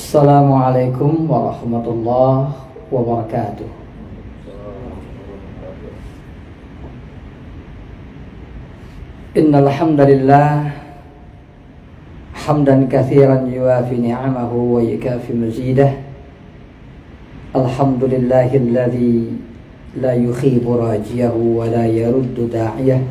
Assalamualaikum warahmatullahi wabarakatuh. Innal hamdalillah hamdan katsiran yuwafi ni'amahu wa yukafi mazidah. Alhamdulillahilladzi la yukhibu rajiyahu wa la yaruddu da'iyah.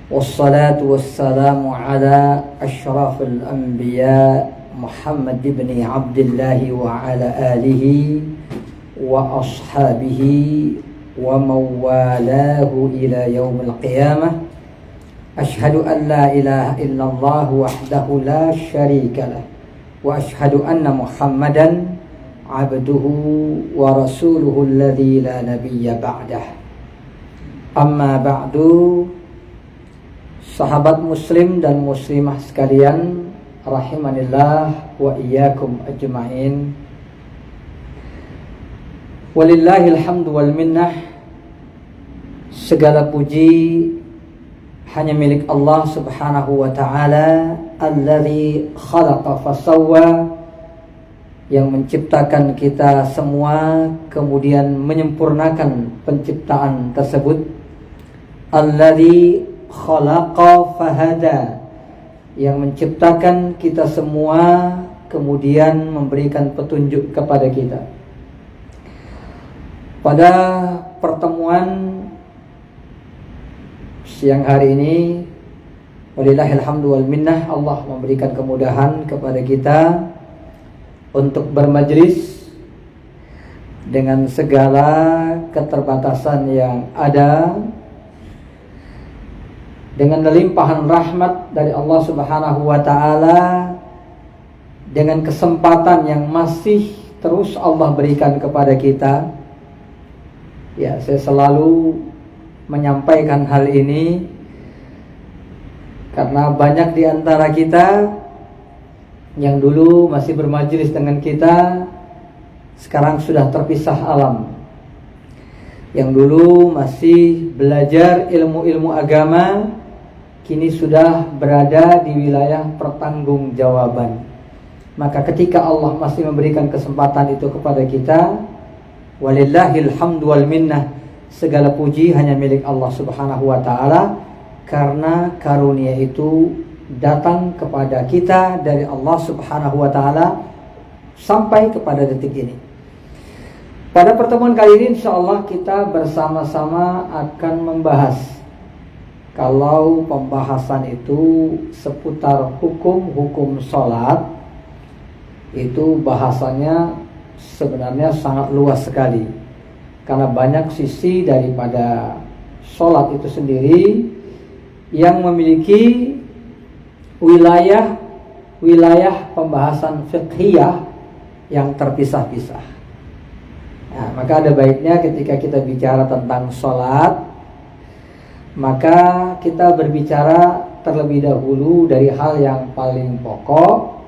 Wassalatu wassalamu ala asyrafil anbiya Muhammad ibn Abdullah wa ala alihi wa ashabihi wa mawalahu ila yaumil qiyamah. Ashhadu an la ilaha illallah wahdahu la syarika lah wa ashhadu anna Muhammadan abduhu wa rasuluhu alladzi la nabiyya ba'dah. Amma ba'du, sahabat muslim dan muslimah sekalian, rahimanillah wa iyyakum ajma'in. Walillahil hamdu wal minnah. Segala puji hanya milik Allah Subhanahu wa ta'ala, alladzi khalaqa fasawwa, yang menciptakan kita semua kemudian menyempurnakan penciptaan tersebut. Alladzi khalaqa fahada, yang menciptakan kita semua kemudian memberikan petunjuk kepada kita. Pada pertemuan siang hari ini, walillahil hamdu wal minnah, Allah memberikan kemudahan kepada kita untuk bermajlis dengan segala keterbatasan yang ada, dengan limpahan rahmat dari Allah Subhanahu wa ta'ala, dengan kesempatan yang masih terus Allah berikan kepada kita. Ya, saya selalu menyampaikan hal ini karena banyak di antara kita yang dulu masih bermajlis dengan kita, sekarang sudah terpisah alam. Yang dulu masih belajar ilmu-ilmu agama, kini sudah berada di wilayah pertanggungjawaban. Maka ketika Allah masih memberikan kesempatan itu kepada kita, walillahil hamdu wal minnah, segala puji hanya milik Allah Subhanahu wa ta'ala, karena karunia itu datang kepada kita dari Allah Subhanahu wa ta'ala sampai kepada detik ini. Pada pertemuan kali ini insyaallah kita bersama-sama akan membahas, kalau pembahasan itu seputar hukum-hukum sholat, itu bahasanya sebenarnya sangat luas sekali, karena banyak sisi daripada sholat itu sendiri yang memiliki wilayah pembahasan fiqhiyah yang terpisah-pisah. Nah, maka ada baiknya ketika kita bicara tentang sholat, maka kita berbicara terlebih dahulu dari hal yang paling pokok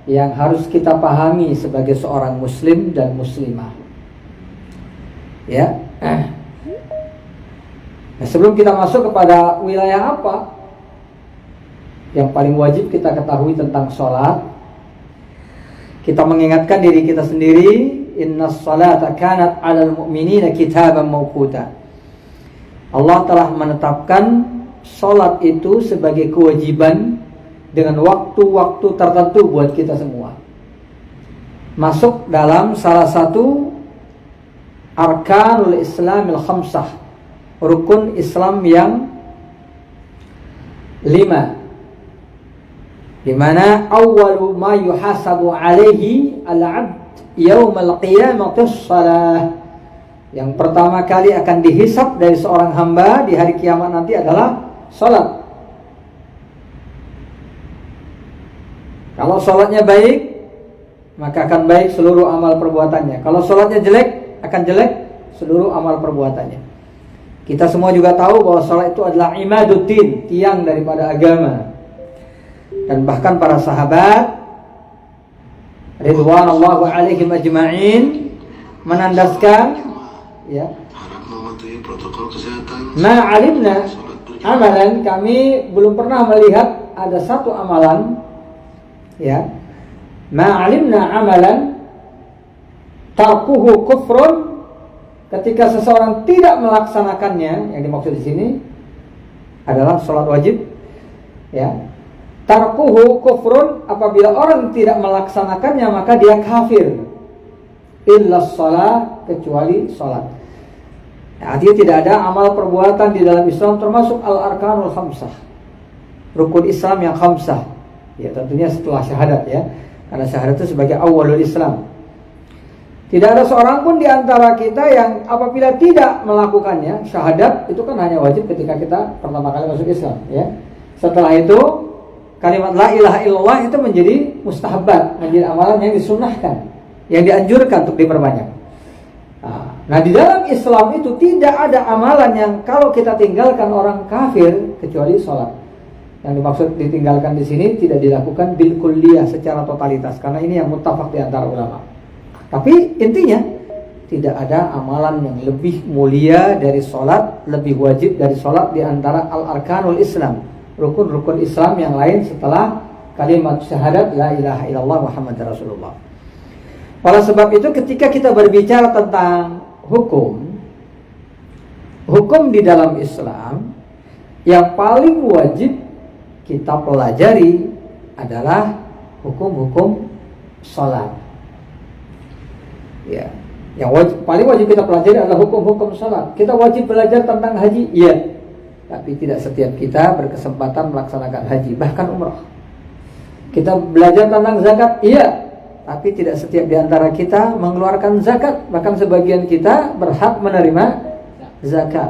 yang harus kita pahami sebagai seorang muslim dan muslimah. Ya, nah, sebelum kita masuk kepada wilayah apa yang paling wajib kita ketahui tentang sholat, kita mengingatkan diri kita sendiri. Innas salata kanat 'alal mu'minina kitaban mawquta. Allah telah menetapkan sholat itu sebagai kewajiban dengan waktu-waktu tertentu buat kita semua. Masuk dalam salah satu arkanul islamil khamsah, rukun Islam yang 5, di mana awwalu ma yuhasabu alaihi al-'abd yaumal qiyamati shalah. Yang pertama kali akan dihisab dari seorang hamba di hari kiamat nanti adalah salat. Kalau salatnya baik, maka akan baik seluruh amal perbuatannya. Kalau salatnya jelek, akan jelek seluruh amal perbuatannya. Kita semua juga tahu bahwa salat itu adalah imaduddin, tiang daripada agama. Dan bahkan para sahabat ridwanullah alaihim ajma'in menandaskan, ya, ma'alimna amalan, kami belum pernah melihat ada satu amalan, ya, ma'alimna amalan tarkuhu kufrun, ketika seseorang tidak melaksanakannya, yang dimaksud di sini adalah sholat wajib, ya. Tarkuhu kufrun, apabila orang tidak melaksanakannya maka dia kafir. Illa shalah, kecuali sholat. Artinya tidak ada amal perbuatan di dalam Islam termasuk al-arkanul khamsah, rukun Islam yang khamsah. Ya, tentunya setelah syahadat, ya. Karena syahadat itu sebagai awalul Islam. Tidak ada seorang pun di antara kita yang apabila tidak melakukannya, syahadat itu kan hanya wajib ketika kita pertama kali masuk Islam, ya. Setelah itu kalimat la ilaha illallah itu menjadi mustahabat, menjadi amalan yang disunnahkan, yang dianjurkan untuk diperbanyak. Nah, di dalam Islam itu tidak ada amalan yang kalau kita tinggalkan orang kafir kecuali sholat. Yang dimaksud ditinggalkan di sini tidak dilakukan bil kulliyah, secara totalitas, karena ini yang muttafaq di antara ulama. Tapi intinya tidak ada amalan yang lebih mulia dari sholat, lebih wajib dari sholat di antara al-arkanul Islam, rukun-rukun Islam yang lain setelah kalimat syahadat la ilaha illallah Muhammadur Rasulullah. Oleh sebab itu ketika kita berbicara tentang hukum di dalam Islam, yang paling wajib kita pelajari adalah hukum-hukum sholat. Ya, yang paling wajib kita pelajari adalah hukum-hukum sholat. Kita wajib belajar tentang haji, iya, tapi tidak setiap kita berkesempatan melaksanakan haji, bahkan umrah. Kita belajar tentang zakat, iya, tapi tidak setiap di antara kita mengeluarkan zakat, bahkan sebagian kita berhak menerima zakat.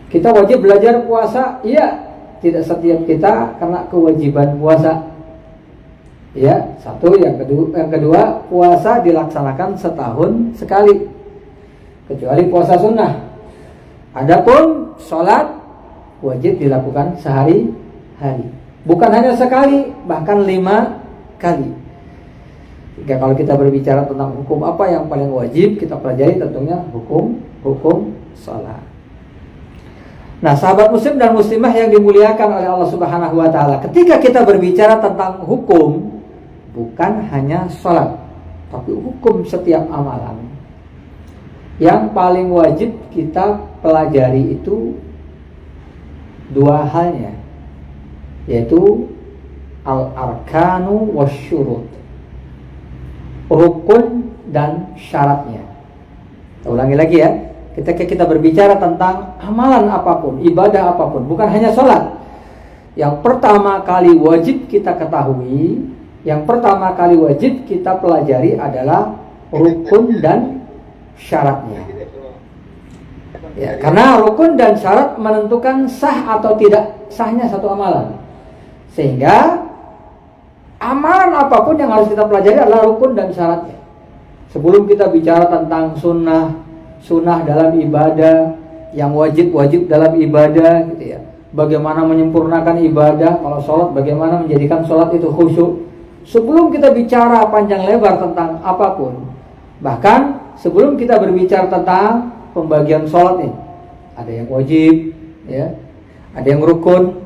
Kita wajib belajar puasa, iya, tidak setiap kita kena kewajiban puasa. Ya, satu. Yang kedua, puasa dilaksanakan setahun sekali, kecuali puasa sunnah. Adapun sholat wajib dilakukan sehari-hari, bukan hanya sekali, bahkan 5 kali. Jika kalau kita berbicara tentang hukum apa yang paling wajib kita pelajari, tentunya hukum sholat. Nah, sahabat muslim dan muslimah yang dimuliakan oleh Allah Subhanahu wa taala, ketika kita berbicara tentang hukum, bukan hanya sholat, tapi hukum setiap amalan, yang paling wajib kita pelajari itu dua halnya, yaitu al-arkanu wasyurut, rukun dan syaratnya. Kita ulangi lagi, ya. Ketika kita berbicara tentang amalan apapun, ibadah apapun, bukan hanya sholat, yang pertama kali wajib kita ketahui, yang pertama kali wajib kita pelajari adalah rukun dan syaratnya. Ya, karena rukun dan syarat menentukan sah atau tidak sahnya satu amalan. Sehingga amalan apapun yang harus kita pelajari adalah rukun dan syaratnya. Sebelum kita bicara tentang sunnah dalam ibadah, yang wajib dalam ibadah, gitu ya. Bagaimana menyempurnakan ibadah, kalau sholat bagaimana menjadikan sholat itu khusyuk. Sebelum kita bicara panjang lebar tentang apapun, bahkan sebelum kita berbicara tentang pembagian sholat nih, ada yang wajib, ya, ada yang rukun,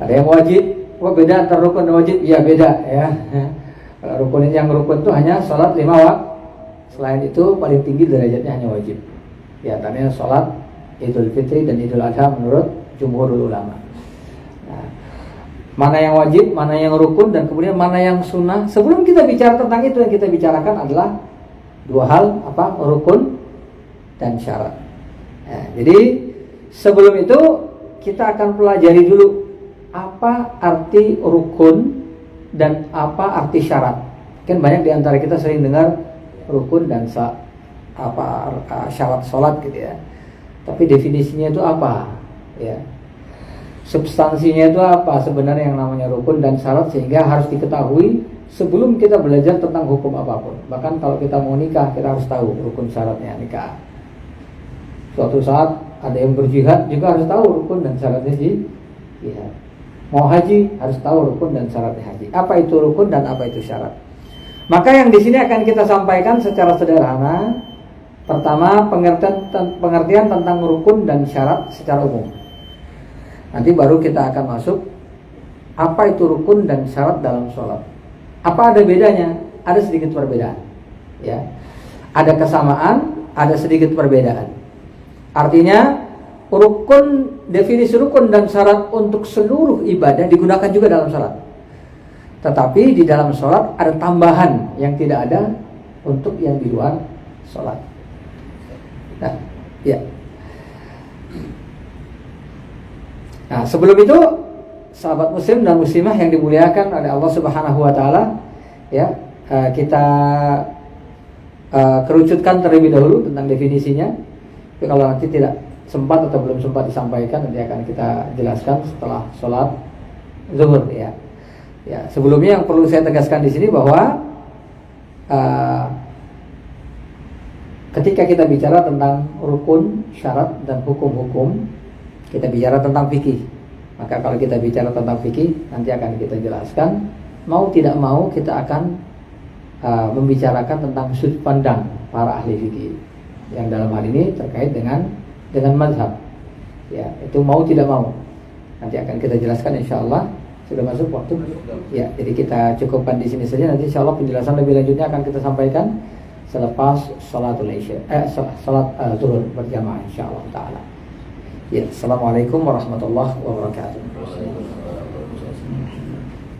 ada yang wajib. Oh, beda antara rukun dan wajib? Ya, beda, ya. Rukun yang rukun itu hanya sholat 5 waktu. Selain itu paling tinggi derajatnya hanya wajib. Ya, antaranya sholat Idul Fitri dan Idul Adha menurut jumhurul ulama. Nah, mana yang wajib, mana yang rukun, dan kemudian mana yang sunnah. Sebelum kita bicara tentang itu, yang kita bicarakan adalah dua hal, apa? Rukun dan syarat. Nah, jadi sebelum itu kita akan pelajari dulu apa arti rukun dan apa arti syarat. Kan banyak di antara kita sering dengar rukun dan syarat sholat, gitu ya. Tapi definisinya itu apa? Ya. Substansinya itu apa sebenarnya yang namanya rukun dan syarat, sehingga harus diketahui sebelum kita belajar tentang hukum apapun. Bahkan kalau kita mau nikah, kita harus tahu rukun syaratnya nikah. Suatu saat ada yang berjihad juga harus tahu rukun dan syaratnya jihad. Mau haji harus tahu rukun dan syaratnya haji. Apa itu rukun dan apa itu syarat? Maka yang di sini akan kita sampaikan secara sederhana. Pertama, pengertian tentang rukun dan syarat secara umum. Nanti baru kita akan masuk Apa itu rukun dan syarat dalam sholat? Apa ada bedanya? Ada sedikit perbedaan. Ya, ada kesamaan, ada sedikit perbedaan. Artinya rukun, definisi rukun dan syarat untuk seluruh ibadah digunakan juga dalam sholat. Tetapi di dalam sholat ada tambahan yang tidak ada untuk yang di luar sholat. Nah, ya. Nah, sebelum itu, sahabat muslim dan muslimah yang dimuliakan oleh Allah Subhanahu wa taala, ya, kita kerucutkan terlebih dahulu tentang definisinya. Tapi kalau nanti tidak sempat atau belum sempat disampaikan, nanti akan kita jelaskan setelah sholat zuhur, ya. Ya, sebelumnya yang perlu saya tegaskan di sini bahwa ketika kita bicara tentang rukun, syarat dan hukum-hukum, kita bicara tentang fikih. Maka kalau kita bicara tentang fikih, nanti akan kita jelaskan. Mau tidak mau kita akan membicarakan tentang sudut pandang para ahli fikih, yang dalam hal ini terkait dengan mazhab. Ya, itu mau tidak mau. Nanti akan kita jelaskan insyaallah. Sudah masuk waktu? Ya, jadi kita cukupkan di sini saja. Nanti insyaallah penjelasan lebih lanjutnya akan kita sampaikan selepas salatul isya, salat zuhur berjamaah insyaallah taala. Ya, assalamualaikum warahmatullahi wabarakatuh.